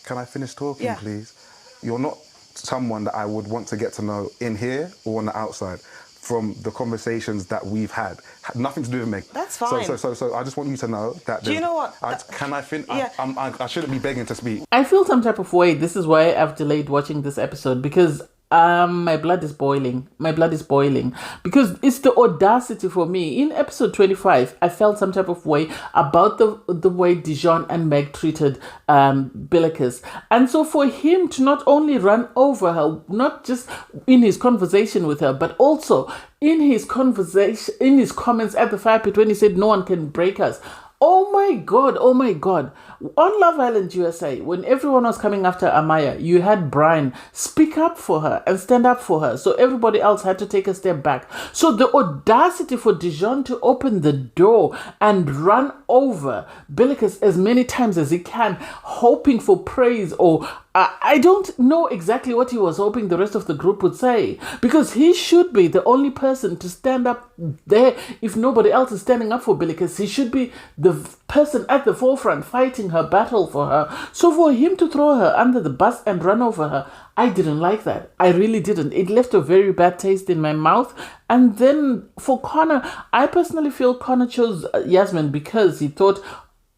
Can I finish talking, Yeah. please? You're not someone that I would want to get to know in here or on the outside. From the conversations that we've had nothing to do with Meg. That's fine. So I just want you to know that. Do you know what? Can I finish? Yeah. I shouldn't be begging to speak. I feel some type of way. This is why I've delayed watching this episode, because my blood is boiling. My blood is boiling because it's the audacity for me. In episode 25, I felt some type of way about the way Dijon and Meg treated Bilicus. And so for him to not only run over her, not just in his conversation with her, but also in his conversation, in his comments at the fire pit when he said no one can break us. Oh my God. On Love Island USA, when everyone was coming after Amaya, you had Brian speak up for her and stand up for her. So everybody else had to take a step back. So the audacity for Dijon to open the door and run over Bilicus as many times as he can, hoping for praise, or I don't know exactly what he was hoping the rest of the group would say, because he should be the only person to stand up there. If nobody else is standing up for Bilicus, he should be the person at the forefront fighting her battle for her. So for him to throw her under the bus and run over her, I didn't like that. I really didn't. It left a very bad taste in my mouth. And then for Connor, I personally feel Connor chose Yasmin because he thought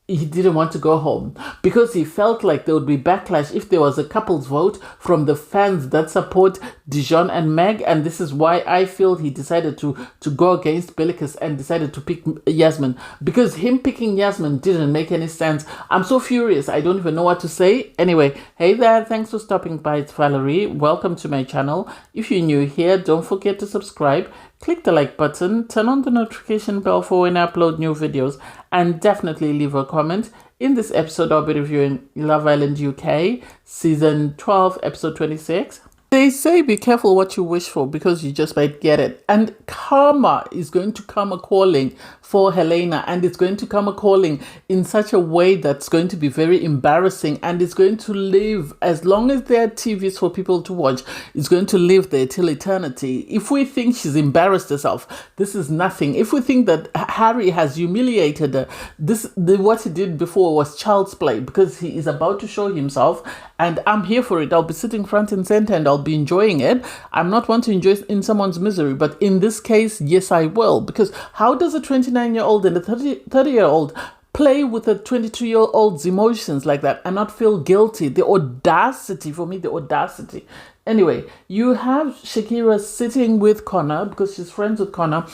he didn't want to go home, because he felt like there would be backlash if there was a couple's vote from the fans that support Dijon and Meg. And this is why I feel he decided to go against Bilicus and decided to pick Yasmin, because him picking Yasmin didn't make any sense. I'm so furious, I don't even know what to say. Anyway, hey there, thanks for stopping by. It's Valerie. Welcome to my channel. If you're new here, don't forget to subscribe. Click the like button, turn on the notification bell for when I upload new videos, and definitely leave a comment. In this episode, I'll be reviewing Love Island UK, Season 12, Episode 26. They say be careful what you wish for, because you just might get it. And karma is going to come a-calling for Helena, and it's going to come a-calling in such a way that's going to be very embarrassing, and it's going to live, as long as there are TVs for people to watch, it's going to live there till eternity. If we think she's embarrassed herself, this is nothing. If we think that Harry has humiliated her, what he did before was child's play, because he is about to show himself, and I'm here for it. I'll be sitting front and center and I'll be enjoying it. I'm not one to enjoy in someone's misery, but in this case, yes, I will. Because how does a 29-year-old and a 30-year-old play with a 22-year-old's emotions like that and not feel guilty? The audacity, for me, the audacity. Anyway, you have Shakira sitting with Connor because she's friends with Connor,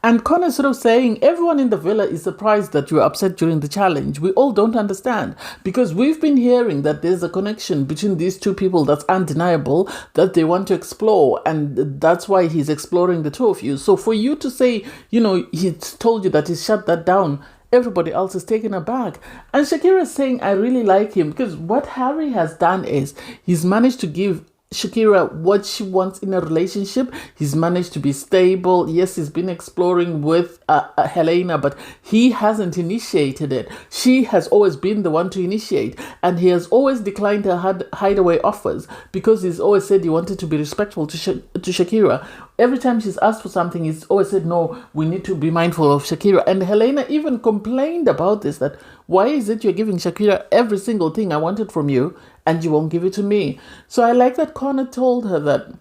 and Connor sort of saying everyone in the villa is surprised that you were upset during the challenge. We all don't understand, because we've been hearing that there's a connection between these two people that's undeniable, that they want to explore, and that's why he's exploring the two of you. So for you to say, he's told you that he's shut that down, everybody else is taken aback. And Shakira is saying, I really like him, because what Harry has done is he's managed to give Shakira what she wants in a relationship. He's managed to be stable. Yes, he's been exploring with Helena, but he hasn't initiated it. She has always been the one to initiate, and he has always declined her hideaway offers because he's always said he wanted to be respectful to Shakira. Every time she's asked for something, he's always said, no, we need to be mindful of Shakira. And Helena even complained about this, that why is it you're giving Shakira every single thing I wanted from you and you won't give it to me? So I like that Connor told her that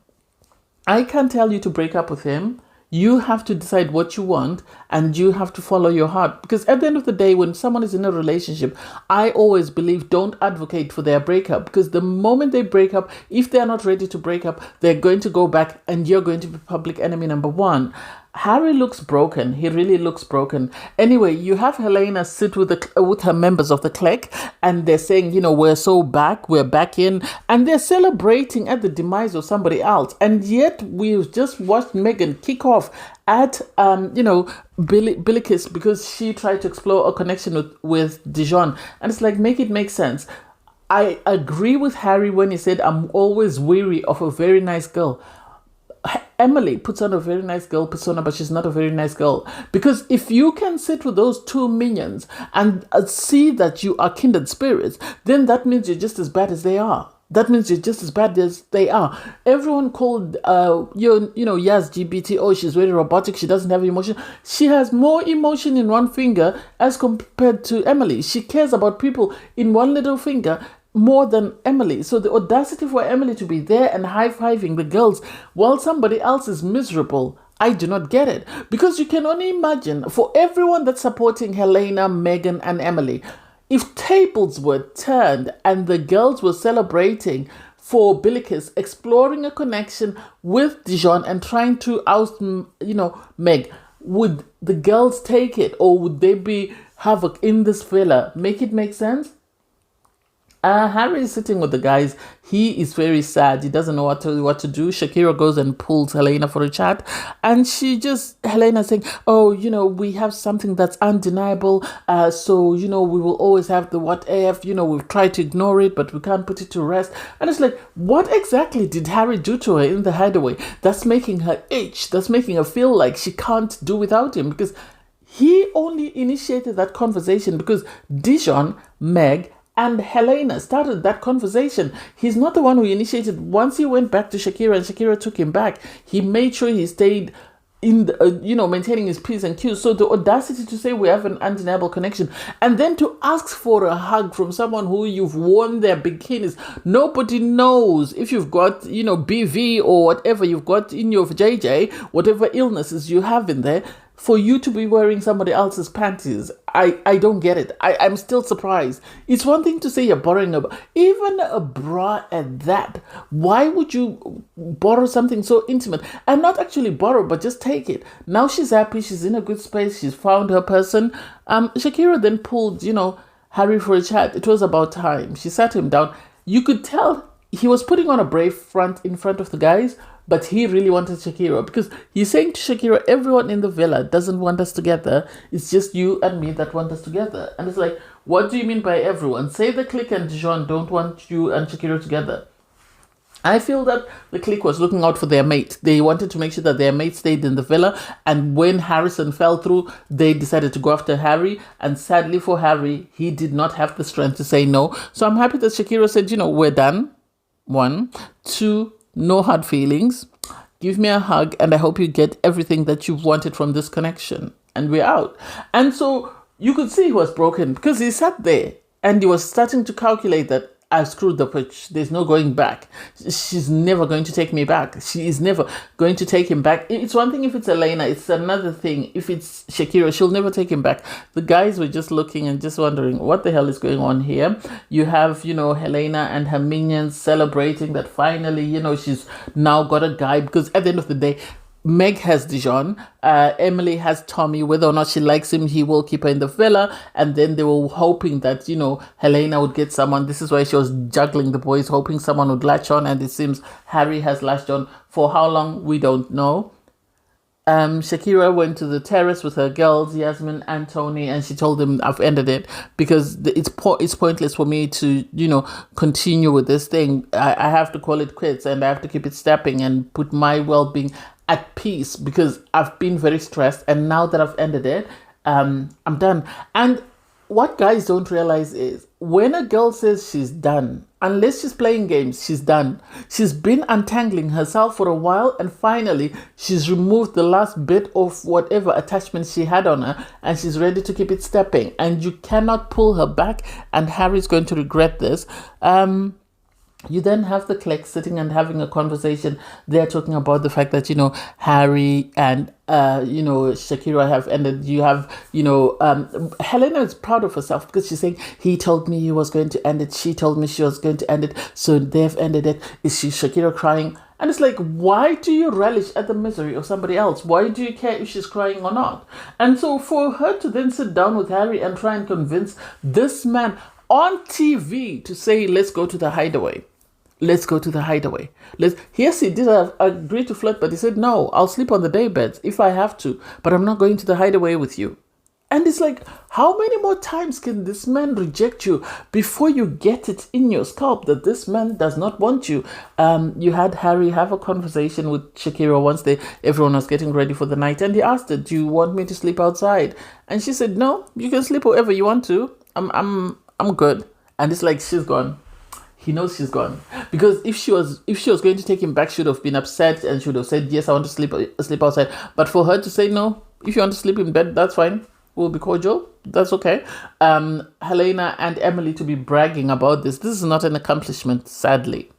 I can't tell you to break up with him. You have to decide what you want, and you have to follow your heart. Because at the end of the day, when someone is in a relationship, I always believe don't advocate for their breakup. Because the moment they break up, if they're not ready to break up, they're going to go back and you're going to be public enemy number one. Harry looks broken. He really looks broken. Anyway, you have Helena sit with her members of the clique, and they're saying, we're back in, and they're celebrating at the demise of somebody else. And yet we've just watched Megan kick off at Bilicus because she tried to explore a connection with Dijon, and it's like, make it make sense. I agree with Harry when he said, I'm always weary of a very nice girl. Emily puts on a very nice girl persona, but she's not a very nice girl. Because if you can sit with those two minions and see that you are kindred spirits, then that means you're just as bad as they are. That means you're just as bad as they are. Everyone called, Yas GBT, oh, she's very robotic, she doesn't have emotion. She has more emotion in one finger as compared to Emily. She cares about people in one little finger more than Emily. So the audacity for Emily to be there and high-fiving the girls while somebody else is miserable, I do not get it. Because you can only imagine, for everyone that's supporting Helena, Megan, and Emily, if tables were turned and the girls were celebrating for Bilicus exploring a connection with Dijon and trying to oust, Meg, would the girls take it, or would they be havoc in this villa? Make it make sense? Harry is sitting with the guys. He is very sad. He doesn't know what to do. Shakira goes and pulls Helena for a chat. And Helena saying, oh, we have something that's undeniable. So, we will always have the what if. We've tried to ignore it, but we can't put it to rest. And it's like, what exactly did Harry do to her in the hideaway? That's making her itch. That's making her feel like she can't do without him. Because he only initiated that conversation because Dijon, Meg, and Helena started that conversation. He's not the one who initiated. Once he went back to Shakira and Shakira took him back, he made sure he stayed in the, maintaining his P's and Q's. So the audacity to say we have an undeniable connection, and then to ask for a hug from someone who you've worn their bikinis. Nobody knows if you've got, BV or whatever you've got in your JJ, whatever illnesses you have in there, for you to be wearing somebody else's panties. I don't get it. I'm still surprised. It's one thing to say you're borrowing even a bra at that. Why would you borrow something so intimate? And not actually borrow, but just take it. Now she's happy. She's in a good space. She's found her person. Shakira then pulled, Harry for a chat. It was about time. She sat him down. You could tell he was putting on a brave front in front of the guys, but he really wanted Shakira, because he's saying to Shakira, everyone in the villa doesn't want us together. It's just you and me that want us together. And it's like, what do you mean by everyone? Say the clique and Dijon don't want you and Shakira together. I feel that the clique was looking out for their mate. They wanted to make sure that their mate stayed in the villa. And when Harrison fell through, they decided to go after Harry. And sadly for Harry, he did not have the strength to say no. So I'm happy that Shakira said, we're done. 1, 2, no hard feelings. Give me a hug, and I hope you get everything that you've wanted from this connection. And we're out. And so you could see he was broken, because he sat there and he was starting to calculate that I've screwed the pitch. There's no going back. She's never going to take me back. She is never going to take him back. It's one thing if it's Helena. It's another thing if it's Shakira. She'll never take him back. The guys were just looking and just wondering what the hell is going on here. You have, Helena and her minions celebrating that finally, she's now got a guy, because at the end of the day, Meg has Dijon, Emily has Tommy. Whether or not she likes him, he will keep her in the villa. And then they were hoping that, Helena would get someone. This is why she was juggling the boys, hoping someone would latch on. And it seems Harry has latched on. For how long, we don't know. Shakira went to the terrace with her girls, Yasmin and Tony, and she told them, I've ended it, because it's pointless for me to, continue with this thing. I have to call it quits, and I have to keep it stepping and put my well-being at peace, because I've been very stressed, and now that I've ended it, I'm done. And what guys don't realize is, when a girl says she's done, unless she's playing games, she's done. She's been untangling herself for a while, and finally she's removed the last bit of whatever attachment she had on her, and she's ready to keep it stepping. And you cannot pull her back, and Harry's going to regret this. You then have the clique sitting and having a conversation. They're talking about the fact that, Harry and, Shakira have ended. You have, Helena is proud of herself, because she's saying, he told me he was going to end it. She told me she was going to end it. So they've ended it. Is Shakira crying? And it's like, why do you relish at the misery of somebody else? Why do you care if she's crying or not? And so for her to then sit down with Harry and try and convince this man on TV to say, let's go to the hideaway. Let's go to the hideaway. Yes, he did agree to flirt, but he said, no, I'll sleep on the day beds if I have to, but I'm not going to the hideaway with you. And it's like, how many more times can this man reject you before you get it in your scalp that this man does not want you? You had Harry have a conversation with Shakira once everyone was getting ready for the night, and he asked her, do you want me to sleep outside? And she said, no, you can sleep wherever you want to. I'm good. And it's like, she's gone. He knows she's gone, because if she was going to take him back, she would have been upset and she would have said, yes, I want to sleep outside. But for her to say, no, if you want to sleep in bed, that's fine. We'll be cordial. That's okay. Helena and Emily to be bragging about this. This is not an accomplishment, sadly.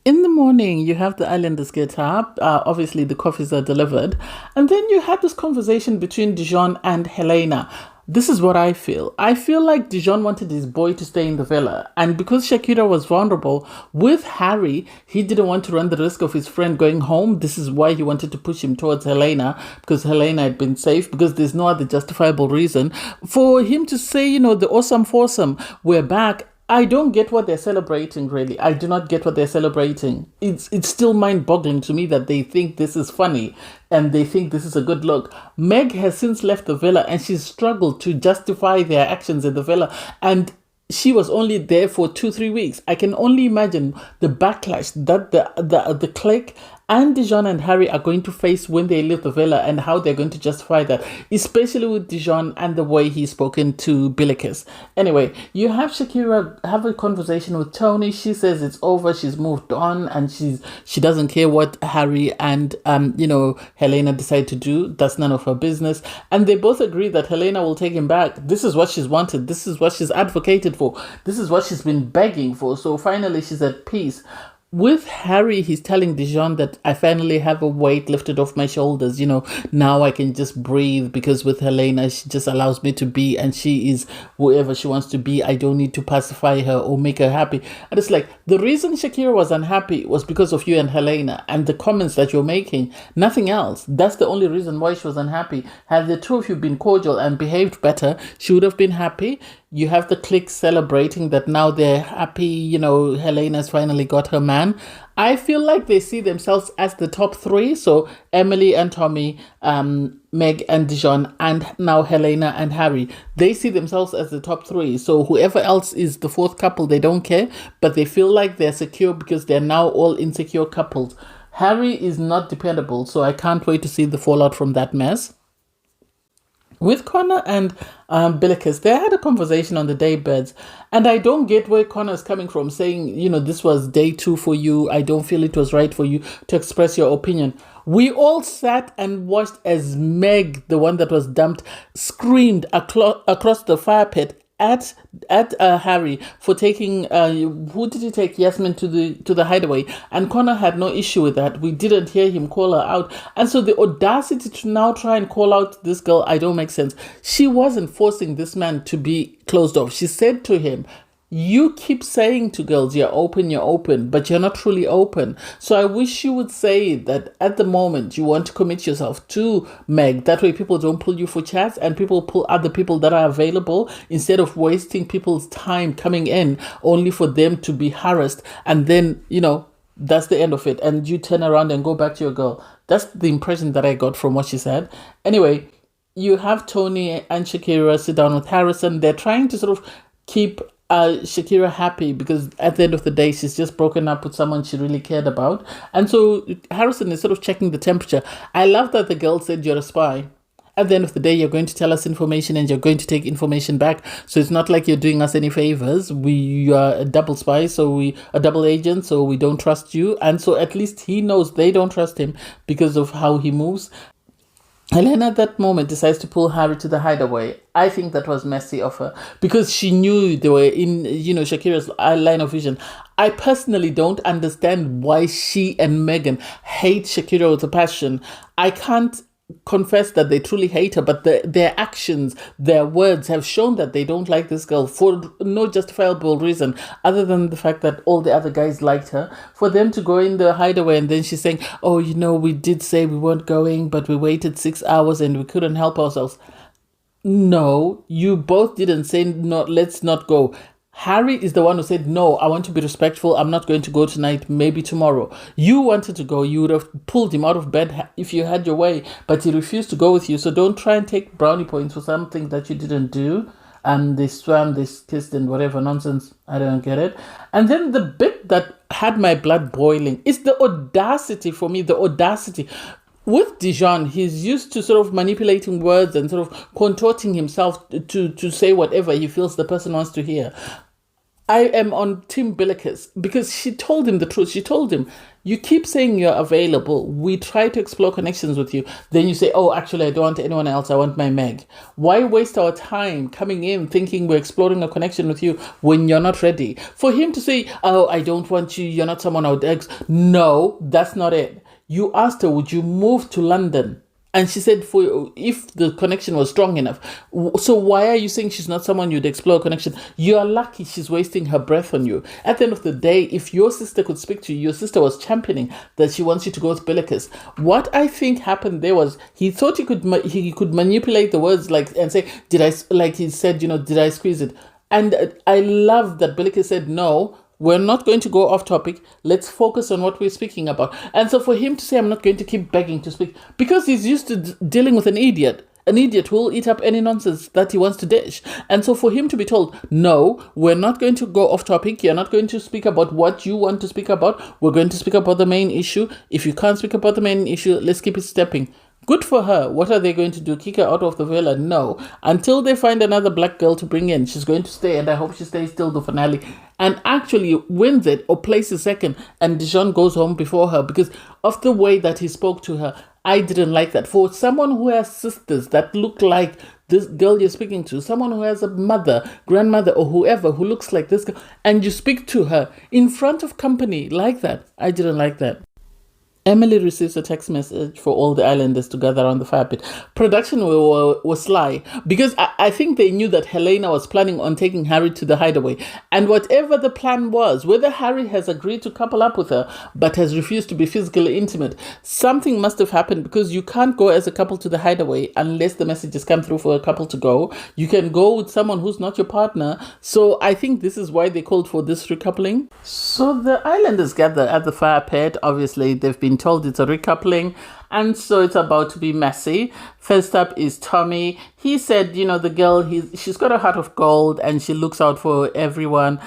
In the morning, you have the islanders get up. Obviously, the coffees are delivered. And then you had this conversation between Dijon and Helena. This is what I feel. I feel like Dijon wanted his boy to stay in the villa. And because Shakira was vulnerable with Harry, he didn't want to run the risk of his friend going home. This is why he wanted to push him towards Helena, because Helena had been safe, because there's no other justifiable reason. For him to say, the awesome foursome, we're back. I don't get what they're celebrating, really. I do not get what they're celebrating. It's still mind-boggling to me that they think this is funny and they think this is a good look. Meg has since left the villa and she's struggled to justify their actions in the villa. And she was only there for 2-3 weeks. I can only imagine the backlash that the clique and Dijon and Harry are going to face when they leave the villa and how they're going to justify that, especially with Dijon and the way he's spoken to Bilicus. Anyway, you have Shakira have a conversation with Tony. She says it's over, she's moved on, and she doesn't care what Harry and Helena decide to do. That's none of her business. And they both agree that Helena will take him back. This is what she's wanted. This is what she's advocated for. This is what she's been begging for. So finally she's at peace. With Harry, he's telling Dijon that I finally have a weight lifted off my shoulders. Now I can just breathe, because with Helena, she just allows me to be, and she is whoever she wants to be. I don't need to pacify her or make her happy. And it's like, the reason Shakira was unhappy was because of you and Helena and the comments that you're making. Nothing else. That's the only reason why she was unhappy. Had the two of you been cordial and behaved better, she would have been happy. You have the clique celebrating that now they're happy, Helena's finally got her man. I feel like they see themselves as the top three. So Emily and Tommy, Meg and Dijon, and now Helena and Harry. They see themselves as the top three. So whoever else is the fourth couple, they don't care. But they feel like they're secure because they're now all insecure couples. Harry is not dependable. So I can't wait to see the fallout from that mess. With Connor and Bilicus, they had a conversation on the daybeds, and I don't get where Connor's coming from, saying, this was day 2 for you. I don't feel it was right for you to express your opinion. We all sat and watched as Meg, the one that was dumped, screamed across the fire pit at Harry for taking who did he take? Yasmin to the hideaway, and Connor had no issue with that. We didn't hear him call her out, and so the audacity to now try and call out this girl, I don't make sense. She wasn't forcing this man to be closed off. She said to him, you keep saying to girls, you're open, but you're not truly open. So I wish you would say that at the moment you want to commit yourself to Meg. That way people don't pull you for chats and people pull other people that are available, instead of wasting people's time coming in only for them to be harassed. And then, that's the end of it. And you turn around and go back to your girl. That's the impression that I got from what she said. Anyway, you have Tony and Shakira sit down with Harrison. They're trying to sort of keep Shakira happy, because at the end of the day, she's just broken up with someone she really cared about. And so Harrison is sort of checking the temperature. I love that the girl said, you're a spy. At the end of the day, you're going to tell us information and you're going to take information back. So it's not like you're doing us any favors. We are a double spy, a double agent, so we don't trust you. And so at least he knows they don't trust him because of how he moves. Helena at that moment decides to pull Harry to the hideaway. I think that was messy of her, because she knew they were in, Shakira's line of vision. I personally don't understand why she and Meghan hate Shakira with a passion. I can't confess that they truly hate her, but their actions, their words have shown that they don't like this girl for no justifiable reason other than the fact that all the other guys liked her. For them to go in the hideaway and then she's saying, oh, we did say we weren't going, but we waited 6 hours and we couldn't help ourselves. No, you both didn't say no, let's not go. Harry is the one who said, no, I want to be respectful. I'm not going to go tonight, maybe tomorrow. You wanted to go. You would have pulled him out of bed if you had your way, but he refused to go with you. So don't try and take brownie points for something that you didn't do. And they swam, they kissed and whatever nonsense. I don't get it. And then the bit that had my blood boiling is the audacity for me, the audacity. With Dijon, he's used to sort of manipulating words and sort of contorting himself to say whatever he feels the person wants to hear. I am on Team Bilicus because she told him the truth. She told him, you keep saying you're available. We try to explore connections with you. Then you say, oh, actually, I don't want anyone else. I want my Meg. Why waste our time coming in thinking we're exploring a connection with you when you're not ready? For him to say, oh, I don't want you. You're not someone I would ex. No, that's not it. You asked her, would you move to London? And she said, "For if the connection was strong enough." So why are you saying she's not someone you'd explore a connection? You are lucky she's wasting her breath on you. At the end of the day, if your sister could speak to you, your sister was championing that she wants you to go with Bilicus. What I think happened there was he thought he could manipulate the words and say, "Did I?" Like he said, "Did I squeeze it?" And I love that Bilicus said no. We're not going to go off topic. Let's focus on what we're speaking about. And so for him to say, I'm not going to keep begging to speak, because he's used to dealing with an idiot who will eat up any nonsense that he wants to dish. And so for him to be told, no, we're not going to go off topic. You're not going to speak about what you want to speak about. We're going to speak about the main issue. If you can't speak about the main issue, let's keep it stepping. Good for her. What are they going to do? Kick her out of the villa? No. Until they find another black girl to bring in, she's going to stay, and I hope she stays till the finale and actually wins it or places second, and Dijon goes home before her because of the way that he spoke to her. I didn't like that. For someone who has sisters that look like this girl you're speaking to, someone who has a mother, grandmother, or whoever who looks like this girl, and you speak to her in front of company like that, I didn't like that. Emily receives a text message for all the islanders to gather around the fire pit. Production was sly because I think they knew that Helena was planning on taking Harry to the hideaway. And whatever the plan was, whether Harry has agreed to couple up with her but has refused to be physically intimate, something must have happened, because you can't go as a couple to the hideaway unless the messages come through for a couple to go. You can go with someone who's not your partner. So I think this is why they called for this recoupling. So the islanders gather at the fire pit. Obviously, they've been told it's a recoupling, and so it's about to be messy. First up is Tommy. He said, the girl, she's got a heart of gold and she looks out for everyone,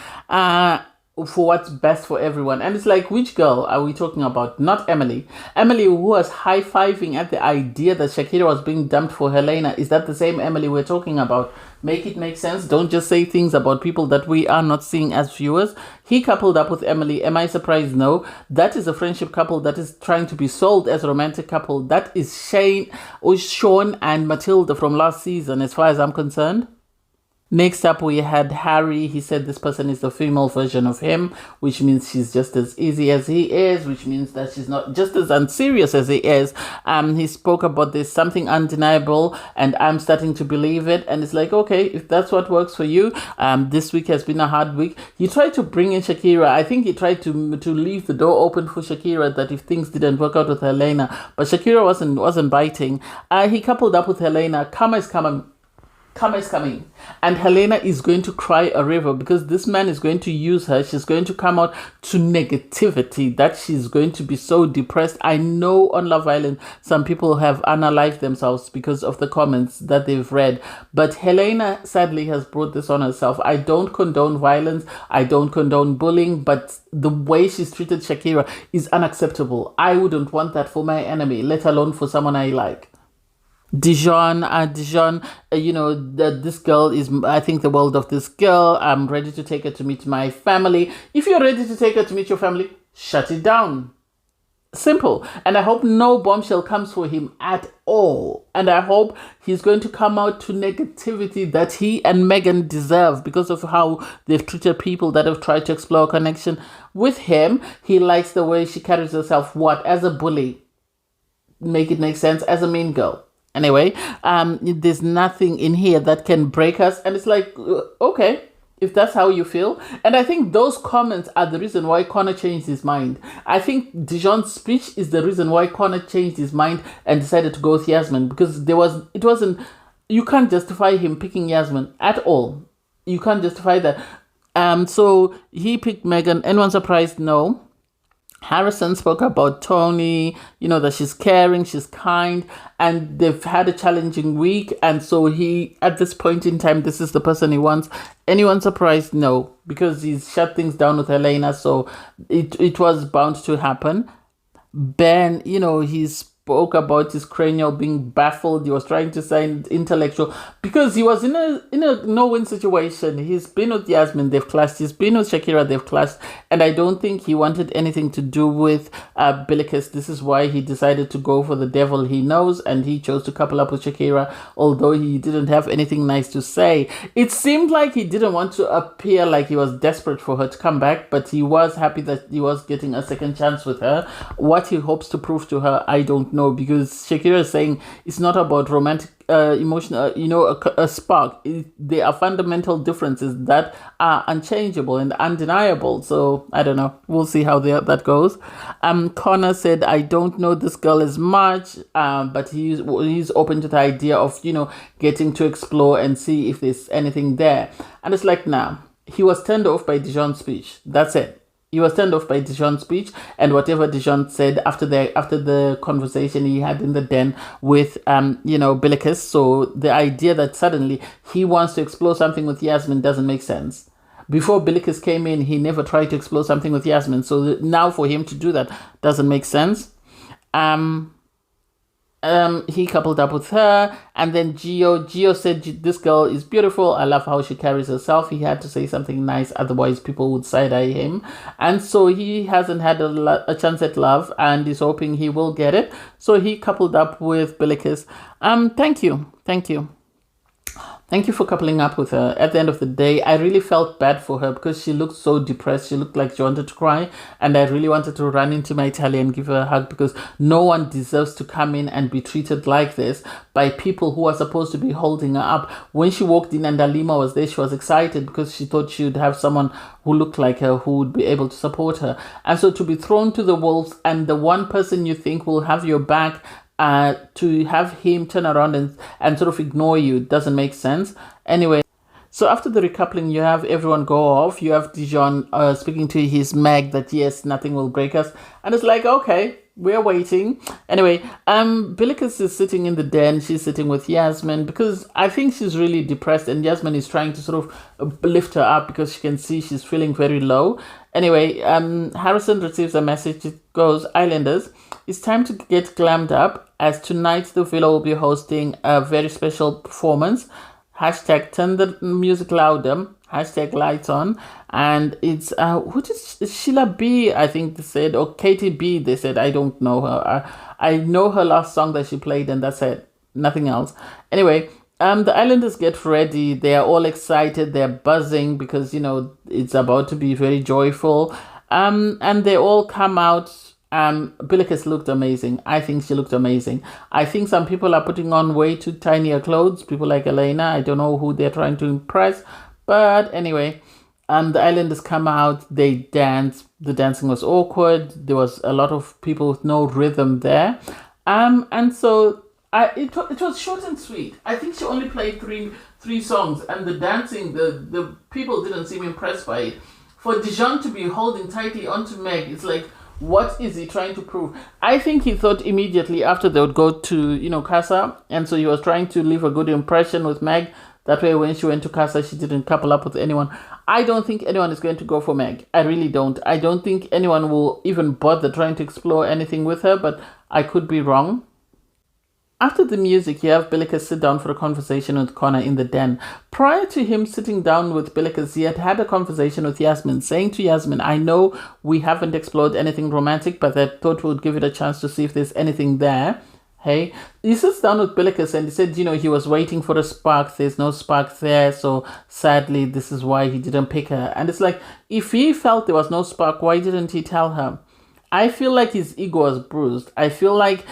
for what's best for everyone. And it's like, which girl are we talking about? Not Emily. Emily, who was high-fiving at the idea that Shakira was being dumped for Helena. Is that the same Emily we're talking about? Make it make sense. Don't just say things about people that we are not seeing as viewers. He coupled up with Emily. Am I surprised? No. That is a friendship couple that is trying to be sold as a romantic couple. That is Sean and Matilda from last season, as far as I'm concerned. Next up, we had Harry. He said this person is the female version of him, which means she's just as easy as he is, which means that she's not just as unserious as he is. He spoke about this something undeniable, and I'm starting to believe it. And it's like, okay, if that's what works for you. This week has been a hard week. He tried to bring in Shakira. I think he tried to leave the door open for Shakira, that if things didn't work out with Helena, but Shakira wasn't biting. He coupled up with Helena. Karma is coming, and Helena is going to cry a river because this man is going to use her. She's going to come out to negativity, that she's going to be so depressed. I know on Love Island some people have unalived themselves because of the comments that they've read, but Helena sadly has brought this on herself. I don't condone violence, I don't condone bullying, but the way she's treated Shakira is unacceptable. I wouldn't want that for my enemy, let alone for someone I like. Dijon, this girl is, I think, the world of this girl. I'm ready to take her to meet my family. If you're ready to take her to meet your family, shut it down. Simple. And I hope no bombshell comes for him at all. And I hope he's going to come out to negativity that he and Megan deserve because of how they've treated people that have tried to explore a connection with him. He likes the way she carries herself. What? As a bully. Make it make sense. As a mean girl. Anyway, there's nothing in here that can break us. And it's like, okay, if that's how you feel. And I think those comments are the reason why Connor changed his mind. I think Dijon's speech is the reason why Connor changed his mind and decided to go with Yasmin. Because you can't justify him picking Yasmin at all. You can't justify that. So he picked Megan. Anyone surprised? No. Harrison spoke about Tony, that she's caring, she's kind, and they've had a challenging week. And so at this point in time, this is the person he wants. Anyone surprised? No, because he's shut things down with Helena. So it was bound to happen. Ben, he's spoke about his cranial being baffled. He was trying to sound intellectual because he was in a no-win situation. He's been with Yasmin, they've clashed. He's been with Shakira, they've clashed. And I don't think he wanted anything to do with Bilicus. This is why he decided to go for the devil he knows, and he chose to couple up with Shakira, although he didn't have anything nice to say. It seemed like he didn't want to appear like he was desperate for her to come back, but he was happy that he was getting a second chance with her. What he hopes to prove to her, I don't know, because Shakira is saying it's not about romantic emotional, a spark. There are fundamental differences that are unchangeable and undeniable. So I don't know. We'll see how that goes. Connor said, I don't know this girl as much, but he's open to the idea of, getting to explore and see if there's anything there. And it's like, nah, he was turned off by Dijon's speech. That's it. He was turned off by Dijon's speech and whatever Dijon said after the conversation he had in the den with Bilicus. So the idea that suddenly he wants to explore something with Yasmin doesn't make sense. Before Bilicus came in, he never tried to explore something with Yasmin. So now for him to do that doesn't make sense. He coupled up with her, and then Gio said, this girl is beautiful, I love how she carries herself. He had to say something nice, otherwise people would side-eye him, and so he hasn't had a chance at love, and is hoping he will get it. So he coupled up with Bilicus. Thank you for coupling up with her. At the end of the day, I really felt bad for her because she looked so depressed. She looked like she wanted to cry. And I really wanted to run into my Italy and give her a hug, because no one deserves to come in and be treated like this by people who are supposed to be holding her up. When she walked in and Alima was there, she was excited because she thought she would have someone who looked like her who would be able to support her. And so to be thrown to the wolves, and the one person you think will have your back, to have him turn around and sort of ignore you doesn't make sense. Anyway, so after the recoupling, you have everyone go off. You have Dijon speaking to his Meg that yes, nothing will break us. And it's like, okay, we're waiting. Anyway, Bilicus is sitting in the den. She's sitting with Yasmin because I think she's really depressed, and Yasmin is trying to sort of lift her up because she can see she's feeling very low. Anyway, Harrison receives a message. It goes, Islanders, it's time to get glammed up, as tonight the villa will be hosting a very special performance. Hashtag turn the music louder. Hashtag lights on. And it's, what is Sheila B, I think they said, or Katie B, they said. I don't know her. I know her last song that she played, and that's it. Nothing else. Anyway, the Islanders get ready. They are all excited. They're buzzing because, it's about to be very joyful. And they all come out. Bilicus looked amazing. I think she looked amazing. I think some people are putting on way too tinier clothes. People like Helena. I don't know who they're trying to impress. But anyway, the Islanders come out. They dance. The dancing was awkward. There was a lot of people with no rhythm there. And so it was short and sweet. I think she only played three songs. And the dancing, the people didn't seem impressed by it. For Dijon to be holding tightly onto Meg, it's like, what is he trying to prove? I think he thought immediately after they would go to, Casa. And so he was trying to leave a good impression with Meg. That way when she went to Casa, she didn't couple up with anyone. I don't think anyone is going to go for Meg. I really don't. I don't think anyone will even bother trying to explore anything with her, but I could be wrong. After the music, you have Bilicus sit down for a conversation with Connor in the den. Prior to him sitting down with Bilicus, he had a conversation with Yasmin, saying to Yasmin, I know we haven't explored anything romantic, but I thought we would give it a chance to see if there's anything there. Hey, he sits down with Bilicus and he said, he was waiting for a spark. There's no spark there. So sadly, this is why he didn't pick her. And it's like, if he felt there was no spark, why didn't he tell her? I feel like his ego was bruised. I feel like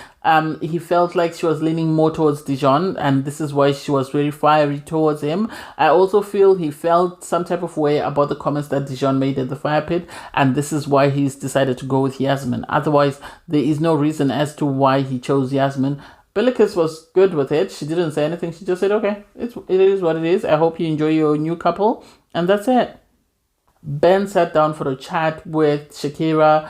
he felt like she was leaning more towards Dijon, and this is why she was very fiery towards him. I also feel he felt some type of way about the comments that Dijon made at the fire pit, and this is why he's decided to go with Yasmin. Otherwise, there is no reason as to why he chose Yasmin. Bilicus was good with it. She didn't say anything. She just said, okay, it is what it is. I hope you enjoy your new couple, and that's it. Ben sat down for a chat with Shakira.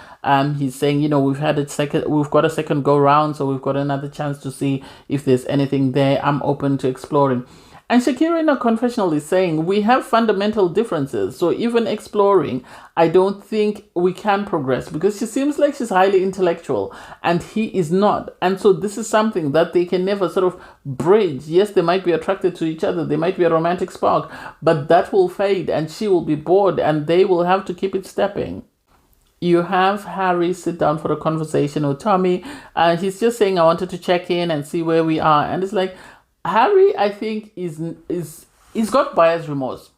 He's saying, we've got a second go round, so we've got another chance to see if there's anything there. I'm open to exploring. And Shakira in a confessional is saying, we have fundamental differences. So even exploring, I don't think we can progress, because she seems like she's highly intellectual and he is not. And so this is something that they can never sort of bridge. Yes, they might be attracted to each other. They might be a romantic spark, but that will fade and she will be bored and they will have to keep it stepping. You have Harry sit down for a conversation with Tommy. He's just saying, I wanted to check in and see where we are. And it's like, Harry, I think, he's got buyer's remorse.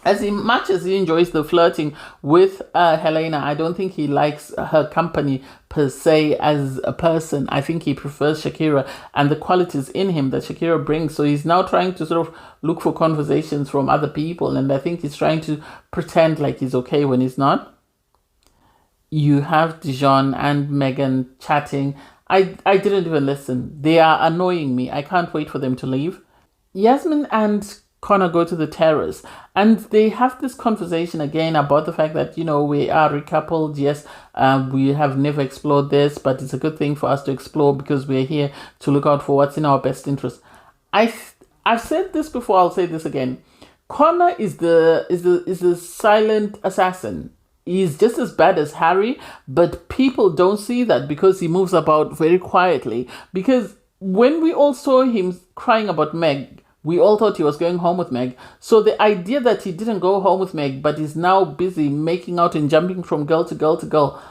As much as he enjoys the flirting with Helena, I don't think he likes her company per se as a person. I think he prefers Shakira and the qualities in him that Shakira brings. So he's now trying to sort of look for conversations from other people. And I think he's trying to pretend like he's okay when he's not. You have Dijon and Megan chatting. I didn't even listen. They are annoying me. I can't wait for them to leave. Yasmin and Connor go to the terrace and they have this conversation again about the fact that, we are recoupled. Yes, we have never explored this, but it's a good thing for us to explore because we're here to look out for what's in our best interest. I've said this before. I'll say this again. Connor is the silent assassin. He's just as bad as Harry, but people don't see that because he moves about very quietly. Because when we all saw him crying about Meg, we all thought he was going home with Meg. So the idea that he didn't go home with Meg, but is now busy making out and jumping from girl to girl to girl,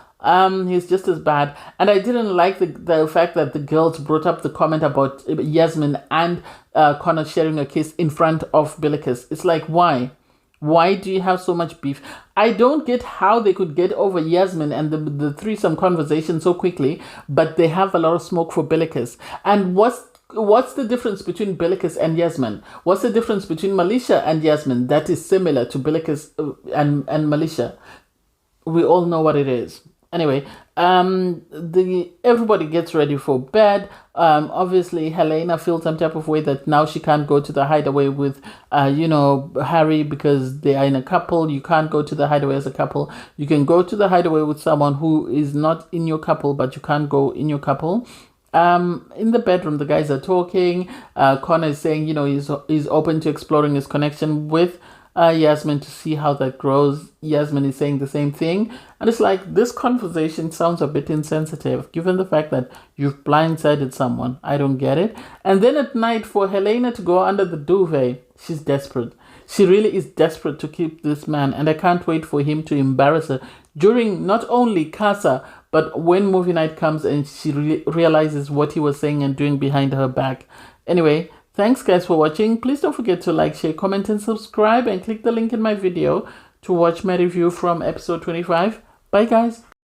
he's just as bad. And I didn't like the fact that the girls brought up the comment about Yasmin and Connor sharing a kiss in front of Bilicus. It's like, why? Why do you have so much beef? I don't get how they could get over Yasmin and the threesome conversation so quickly, but they have a lot of smoke for Bilicus. And what's the difference between Bilicus and Yasmin? What's the difference between Malisha and Yasmin that is similar to Bilicus and Malisha? We all know what it is. Anyway, everybody gets ready for bed. Obviously, Helena feels some type of way that now she can't go to the hideaway with, Harry because they are in a couple. You can't go to the hideaway as a couple. You can go to the hideaway with someone who is not in your couple, but you can't go in your couple. In the bedroom, the guys are talking. Connor is saying, he's open to exploring his connection with Yasmin to see how that grows. Yasmin is saying the same thing. And it's like, this conversation sounds a bit insensitive, given the fact that you've blindsided someone. I don't get it. And then at night, for Helena to go under the duvet, she's desperate. She really is desperate to keep this man. And I can't wait for him to embarrass her during not only Casa, but when movie night comes and she realizes what he was saying and doing behind her back. Anyway, thanks guys for watching. Please don't forget to like, share, comment and subscribe, and click the link in my video to watch my review from episode 25. Bye guys.